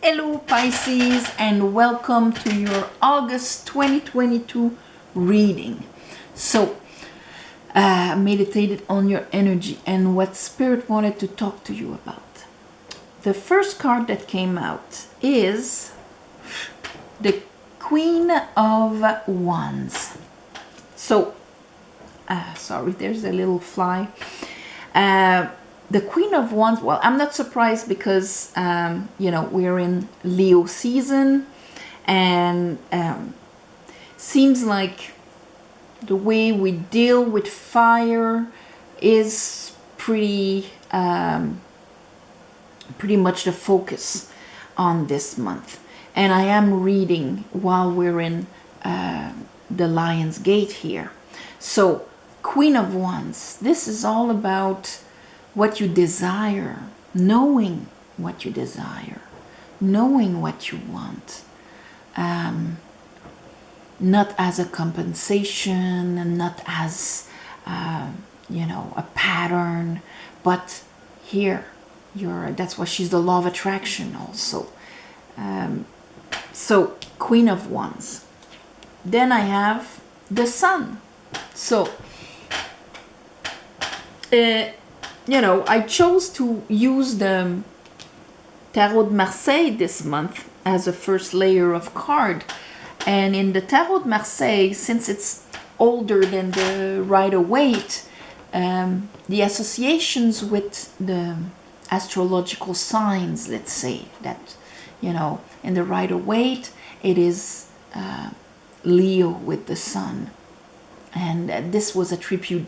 Hello Pisces, and welcome to your August 2022 reading. So, meditated on your energy and what Spirit wanted to talk to you about. The first card that came out is the Queen of Wands. So, sorry, there's a little fly. The Queen of Wands, well, I'm not surprised because, we're in Leo season, and seems like the way we deal with fire is pretty much the focus on this month. And I am reading while we're in the Lion's Gate here. So, Queen of Wands, this is all about what you desire, knowing what you desire, knowing what you want, not as a compensation and not as a pattern, but here that's why she's the law of attraction also. So Queen of Wands. Then I have the Sun. So I chose to use the Tarot de Marseille this month as a first layer of card. And in the Tarot de Marseille, since it's older than the Rider-Waite, the associations with the astrological signs, let's say, that, in the Rider-Waite, it is Leo with the Sun. And this was attributed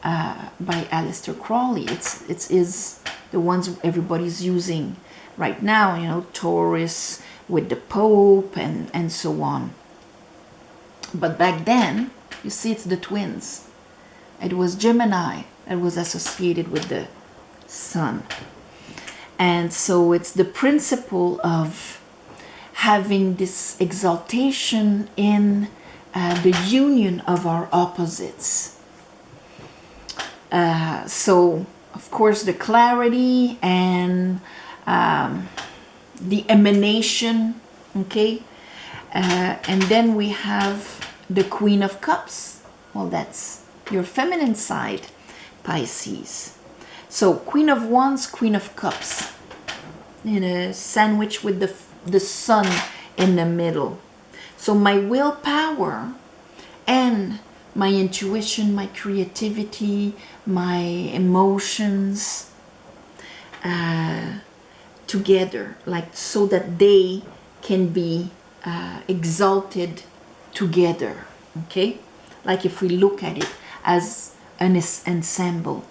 by Aleister Crowley. It is the ones everybody's using right now, Taurus with the Pope and so on. But back then, you see, it's the twins. It was Gemini that was associated with the Sun. And so it's the principle of having this exaltation in the union of our opposites. So, of course, the clarity and the emanation, okay? And then we have the Queen of Cups. Well, that's your feminine side, Pisces. So, Queen of Wands, Queen of Cups, in a sandwich with the Sun in the middle. So, my willpower and my intuition, my creativity, my emotions together, like so that they can be exalted together, okay? Like if we look at it as an ensemble.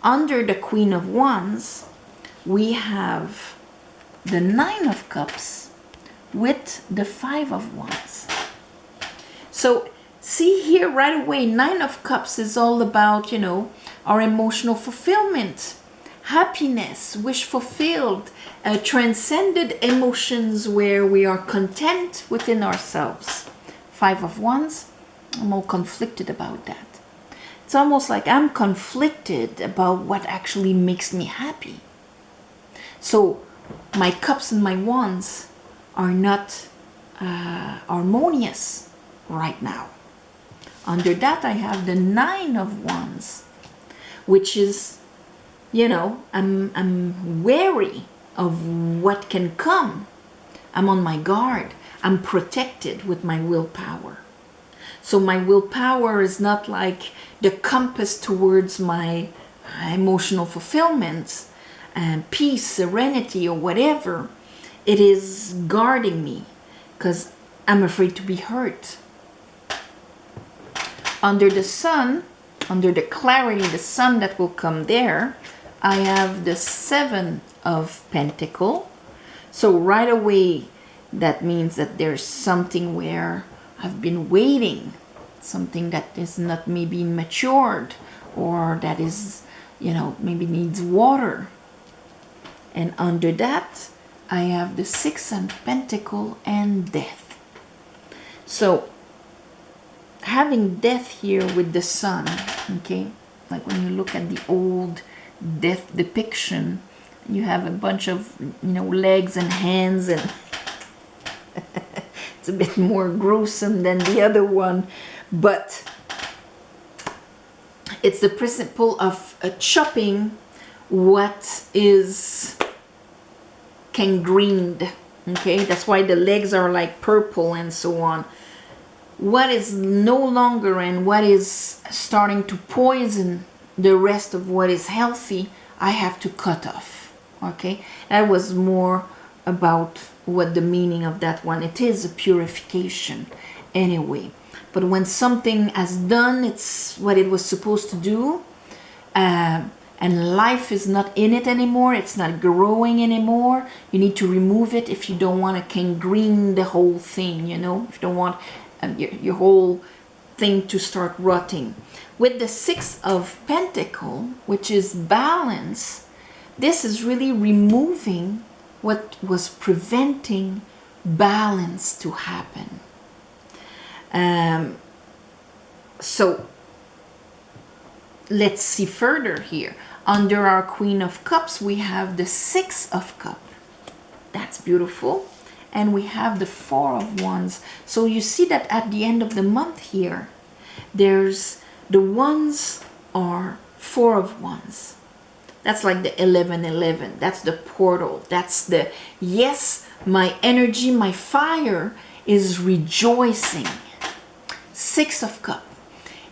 Under the Queen of Wands, we have the Nine of Cups with the Five of Wands. So, see here right away, Nine of Cups is all about, our emotional fulfillment, happiness, wish fulfilled, transcended emotions where we are content within ourselves. Five of Wands, I'm all conflicted about that. It's almost like I'm conflicted about what actually makes me happy. So my cups and my wands are not harmonious right now. Under that, I have the Nine of Wands, which is, I'm wary of what can come. I'm on my guard. I'm protected with my willpower. So my willpower is not like the compass towards my emotional fulfillment and peace, serenity, or whatever. It is guarding me because I'm afraid to be hurt. Under the Sun, under the clarity, the Sun that will come there, I have the Seven of Pentacles. So right away, that means that there's something where I've been waiting, something that is not maybe matured, or that is, maybe needs water. And under that, I have the Six of Pentacles and Death. So, having death here with the Sun, okay, like when you look at the old death depiction You have a bunch of, legs and hands, and it's a bit more gruesome than the other one, but it's the principle of chopping what is gangrened. Okay, that's why the legs are like purple and so on. What is no longer and what is starting to poison the rest of what is healthy, I have to cut off. Okay, that was more about what the meaning of that one. It is a purification anyway. But when something has done it's what it was supposed to do, and life is not in it anymore, it's not growing anymore, you need to remove it if you don't want to gangrene the whole thing, if you don't want your whole thing to start rotting. With the Six of Pentacles, which is balance, this is really removing what was preventing balance to happen. So let's see further here. Under our Queen of Cups, we have the Six of Cups. That's beautiful. And we have the Four of Wands. So you see that at the end of the month here, there's the Wands are Four of Wands. That's like the 1111. That's the portal. That's the, yes, my energy, my fire is rejoicing. Six of Cups.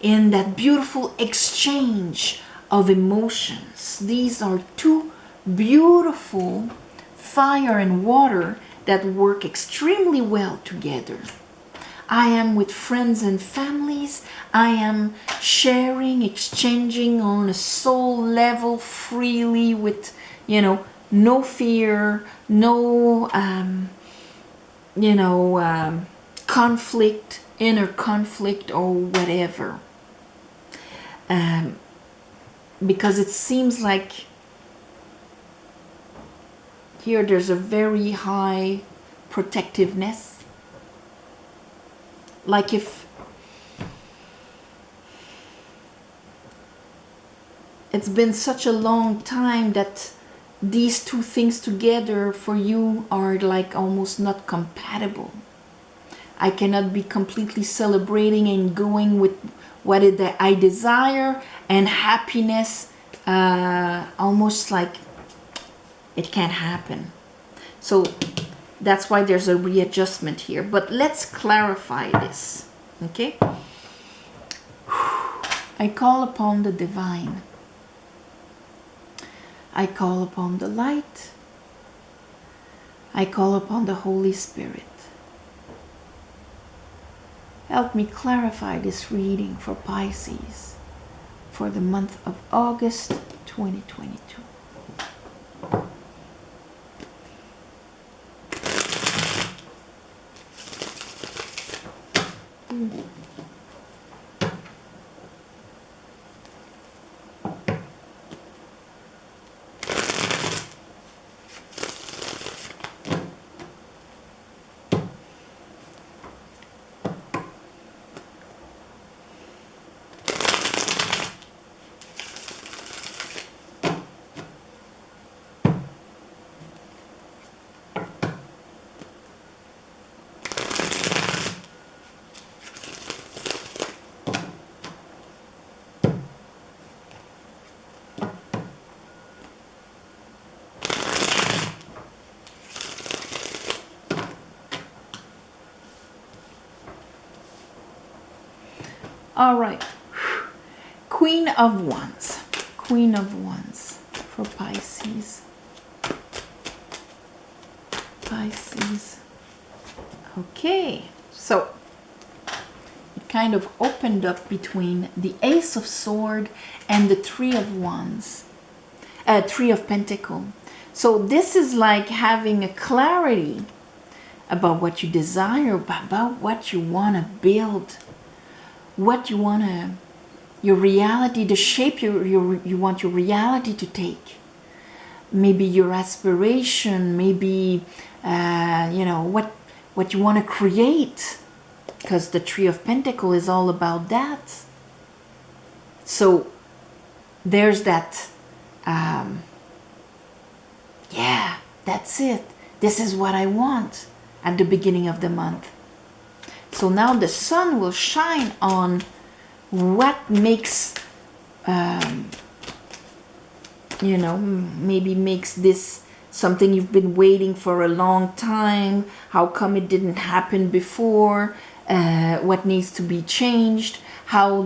In that beautiful exchange of emotions. These are two beautiful fire and water that work extremely well together. I am with friends and families. I am sharing, exchanging on a soul level freely with, no fear, no, conflict, inner conflict or whatever. Because it seems like here there's a very high protectiveness. Like if it's been such a long time that these two things together for you are like almost not compatible. I cannot be completely celebrating and going with what I desire and happiness, almost like it can't happen. So that's why there's a readjustment here. But let's clarify this, okay? I call upon the divine. I call upon the light. I call upon the Holy Spirit. Help me clarify this reading for Pisces for the month of August 2022. All right, Queen of Wands. Queen of Wands for Pisces. Pisces. Okay, so it kind of opened up between the Ace of Swords and the Three of Wands. Three of Pentacles. So this is like having a clarity about what you desire, about what you want to build, what you want to, your reality, the shape you want your reality to take. Maybe your aspiration, maybe, what you want to create. Because the Three of Pentacles is all about that. So there's that yeah, that's it. This is what I want at the beginning of the month. So now the sun will shine on what makes, maybe makes this something you've been waiting for a long time. How come it didn't happen before? What needs to be changed? How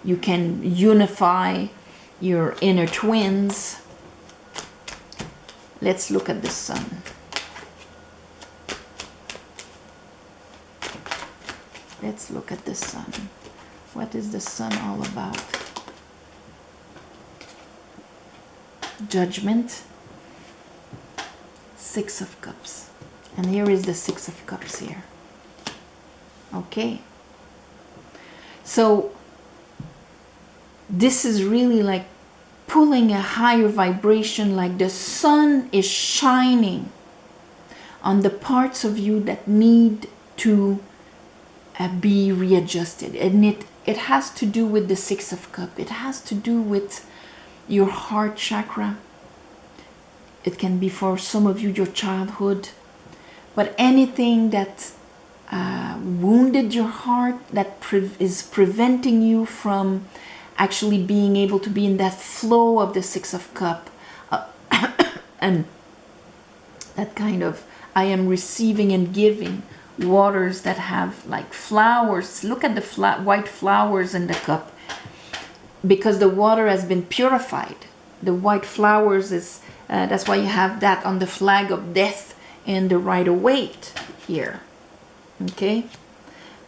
you can unify your inner twins. Let's look at the sun. Let's look at the sun. What is the sun all about? Judgment. Six of Cups. And here is the Six of Cups here. Okay. So this is really like pulling a higher vibration, like the sun is shining on the parts of you that need to be readjusted. And it has to do with the Six of Cups. It has to do with your heart chakra. It can be for some of you your childhood, but anything that wounded your heart, that is preventing you from actually being able to be in that flow of the Six of Cups, and that kind of I am receiving and giving waters that have like flowers. Look at the white flowers in the cup, because the water has been purified. The white flowers is that's why you have that on the flag of death in the Rider-Waite here. Okay,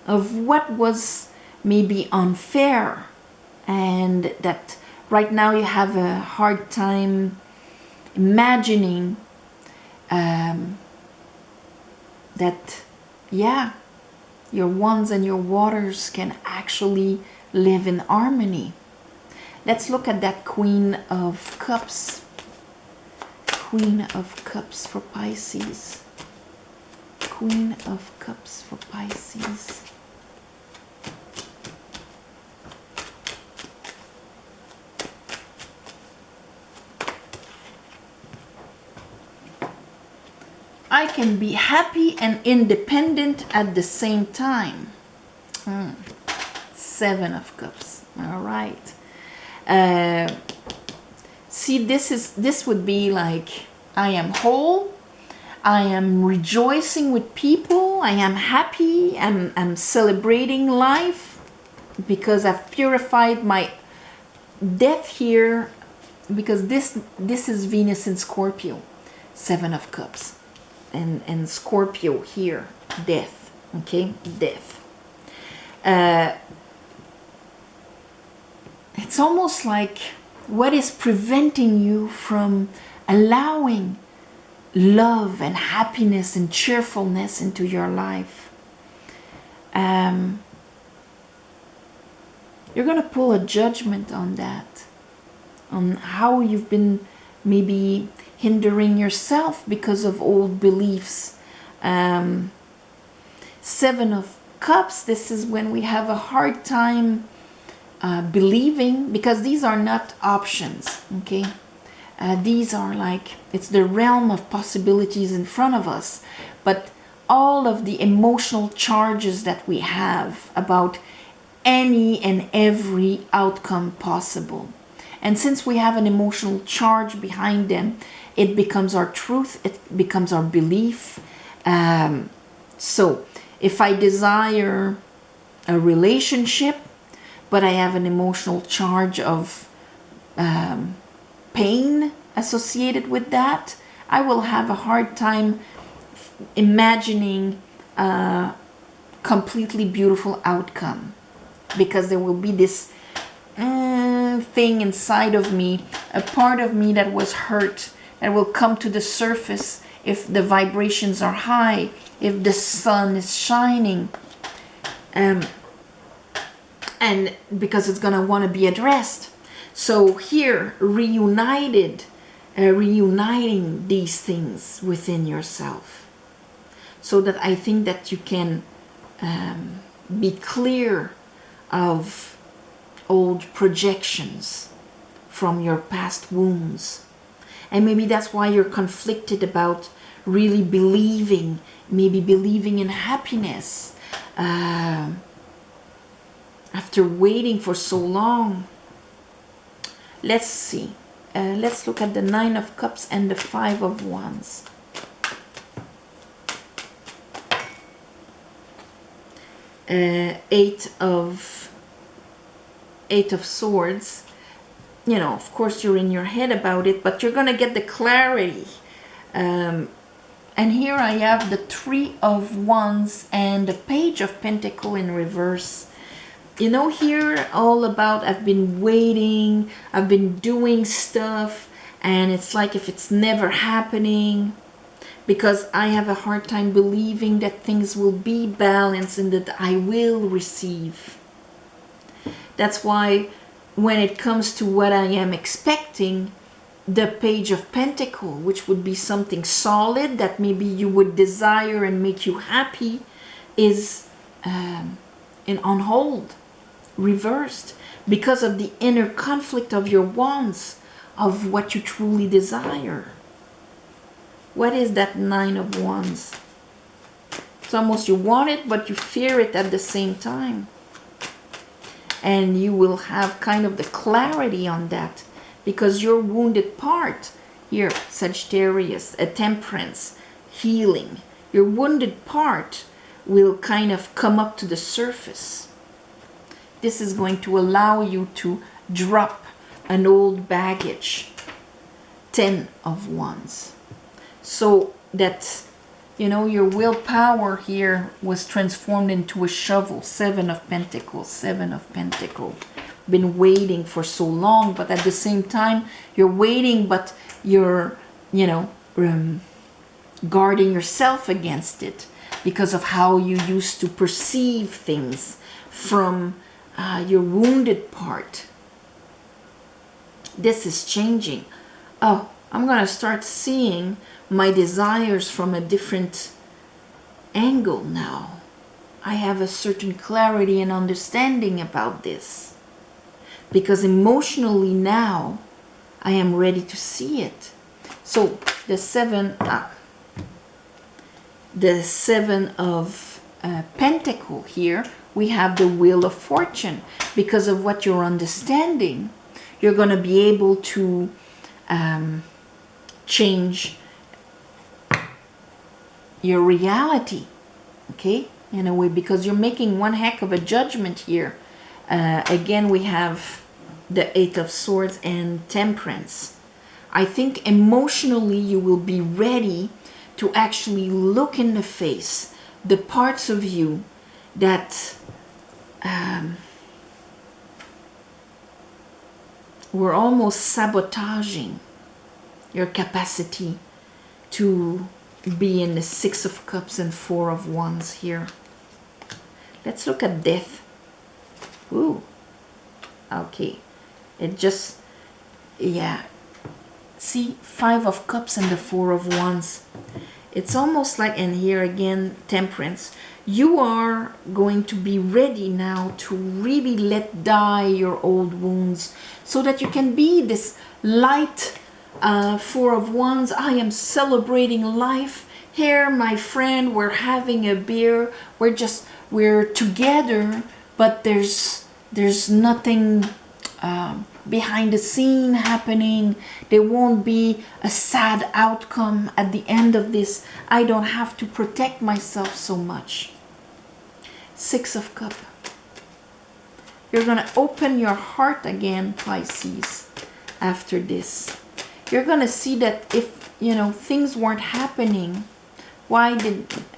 of what was maybe unfair, and that right now you have a hard time imagining that, yeah, your wands and your waters can actually live in harmony. Let's look at that Queen of Cups. Queen of Cups for Pisces. Queen of Cups for Pisces. I can be happy and independent at the same time. Seven of Cups. All right. See, this would be like, I am whole, I am rejoicing with people, I am happy, I'm celebrating life because I've purified my death here, because this is Venus in Scorpio, Seven of Cups, and Scorpio here, death. Okay, death. It's almost like, what is preventing you from allowing love and happiness and cheerfulness into your life? You're going to pull a judgment on that, on how you've been maybe hindering yourself because of old beliefs. Seven of Cups, this is when we have a hard time believing, because these are not options, okay? These are like, it's the realm of possibilities in front of us, but all of the emotional charges that we have about any and every outcome possible. And since we have an emotional charge behind them, it becomes our truth, it becomes our belief. So if I desire a relationship, but I have an emotional charge of pain associated with that, I will have a hard time imagining a completely beautiful outcome, because there will be this thing inside of me, a part of me that was hurt, that will come to the surface if the vibrations are high, if the sun is shining. And because it's going to want to be addressed. So here, reuniting these things within yourself, so that I think that you can be clear of old projections from your past wounds, And maybe that's why you're conflicted about really believing, maybe believing in happiness after waiting for so long. Let's see. Let's look at the Nine of Cups and the Five of Wands. Eight of Swords. You know, of course you're in your head about it, but you're gonna get the clarity. And here I have the Three of Wands and the Page of Pentacles in reverse. You know, here all about I've been waiting, I've been doing stuff, and it's like if it's never happening, because I have a hard time believing that things will be balanced and that I will receive. That's why when it comes to what I am expecting, the Page of Pentacles, which would be something solid that maybe you would desire and make you happy, is on hold, reversed, because of the inner conflict of your wands, of what you truly desire. What is that Nine of Wands? It's almost you want it, but you fear it at the same time. And you will have kind of the clarity on that, because your wounded part here, Sagittarius, a Temperance, healing, your wounded part will kind of come up to the surface. This is going to allow you to drop an old baggage. Ten of Wands. So that, you know, your willpower here was transformed into a shovel. Seven of Pentacles, Seven of Pentacles. Been waiting for so long, but at the same time, you're waiting, but you're, you know, guarding yourself against it because of how you used to perceive things from your wounded part. This is changing. Oh, I'm going to start seeing my desires from a different angle now. I have a certain clarity and understanding about this, because emotionally now I am ready to see it. So the Seven of Pentacles here, we have the Wheel of Fortune. Because of what you're understanding, you're going to be able to change your reality, okay, in a way, because you're making one heck of a judgment here. Again, we have the Eight of Swords and Temperance. I think emotionally you will be ready to actually look in the face the parts of you that were almost sabotaging your capacity to be in the Six of Cups and Four of Wands here. Let's look at Death. Ooh. Okay. It just, yeah. See, Five of Cups and the Four of Wands. It's almost like, and here again, Temperance. You are going to be ready now to really let die your old wounds so that you can be this light Four of Wands. I am celebrating life. Here, my friend, we're having a beer. We're together, but there's nothing behind the scene happening. There won't be a sad outcome at the end of this. I don't have to protect myself so much. Six of Cups. You're going to open your heart again, Pisces, after this. You're going to see that if, you know, things weren't happening, why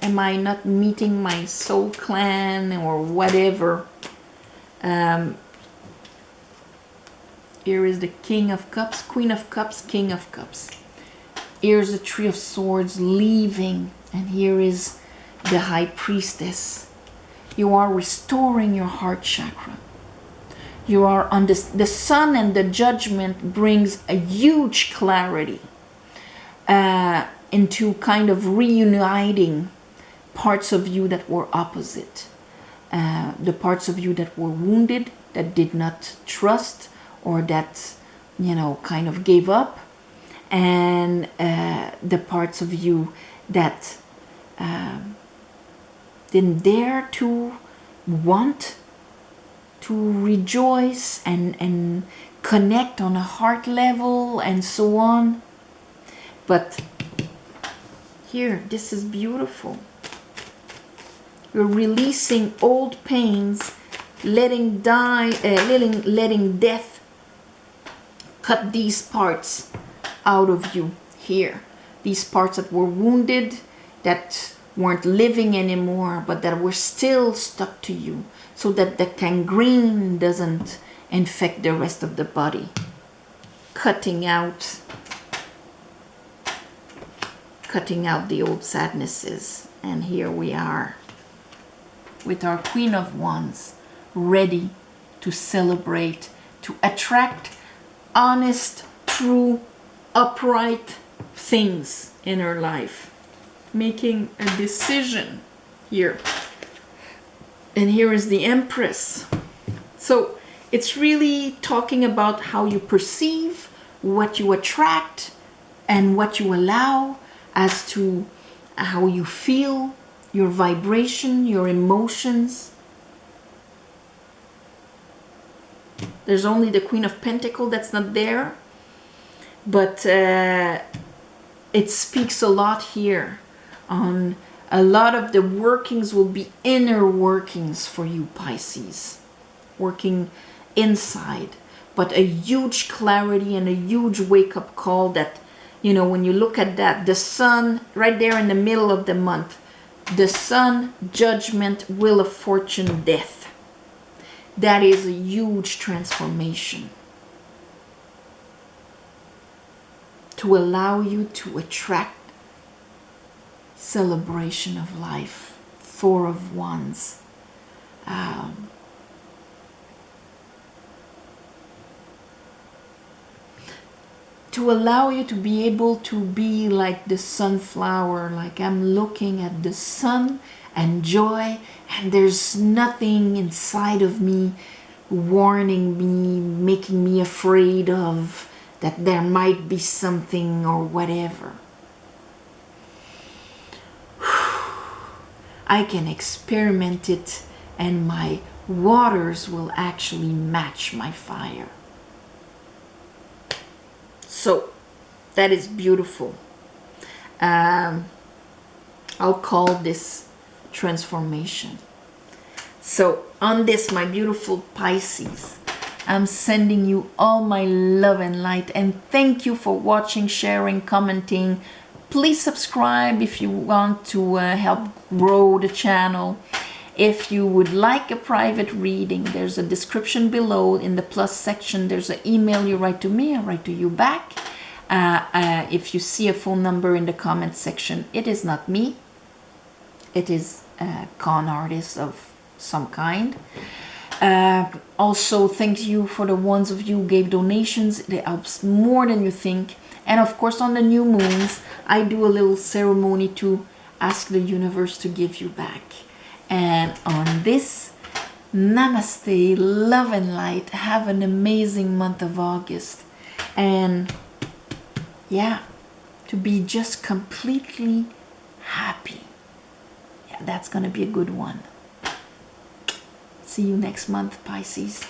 am I not meeting my soul clan or whatever? Here is the King of Cups, Queen of Cups, King of Cups. Here's the Three of Swords leaving, and here is the High Priestess. You are restoring your heart chakra. You are on this. The Sun and the Judgment brings a huge clarity into kind of reuniting parts of you that were opposite. The parts of you that were wounded, that did not trust, or that, you know, kind of gave up. and the parts of you that didn't dare to want to rejoice and connect on a heart level and so on. But here, this is beautiful. You're releasing old pains, letting death cut these parts out of you here. These parts that were wounded, that weren't living anymore, but that were still stuck to you, so that the gangrene doesn't infect the rest of the body. Cutting out the old sadnesses. And here we are with our Queen of Wands, ready to celebrate, to attract honest, true, upright things in her life. Making a decision here. And here is the Empress. So it's really talking about how you perceive, what you attract, and what you allow, as to how you feel, your vibration, your emotions. There's only the Queen of Pentacles that's not there, but it speaks a lot here on a lot of the workings will be inner workings for you, Pisces, working inside, but a huge clarity and a huge wake-up call that, you know, when you look at that, the sun right there in the middle of the month, the sun, judgment, wheel of fortune, death. That is a huge transformation to allow you to attract celebration of life. Four of Wands. To allow you to be able to be like the sunflower, like I'm looking at the sun and joy, and there's nothing inside of me warning me, making me afraid of that there might be something or whatever. I can experiment it, and my waters will actually match my fire. So that is beautiful. I'll call this transformation. So on this, my beautiful Pisces, I'm sending you all my love and light, and thank you for watching, sharing, commenting. Please subscribe if you want to help grow the channel. If you would like a private reading, there's a description below. In the plus section, there's an email you write to me, I write to you back. If you see a phone number in the comment section, it is not me. It is a con artist of some kind. Also, thank you for the ones of you who gave donations. It helps more than you think. And of course, on the new moons, I do a little ceremony to ask the universe to give you back. And on this, namaste, love and light. Have an amazing month of August. And yeah, to be just completely happy. Yeah, that's going to be a good one. See you next month, Pisces.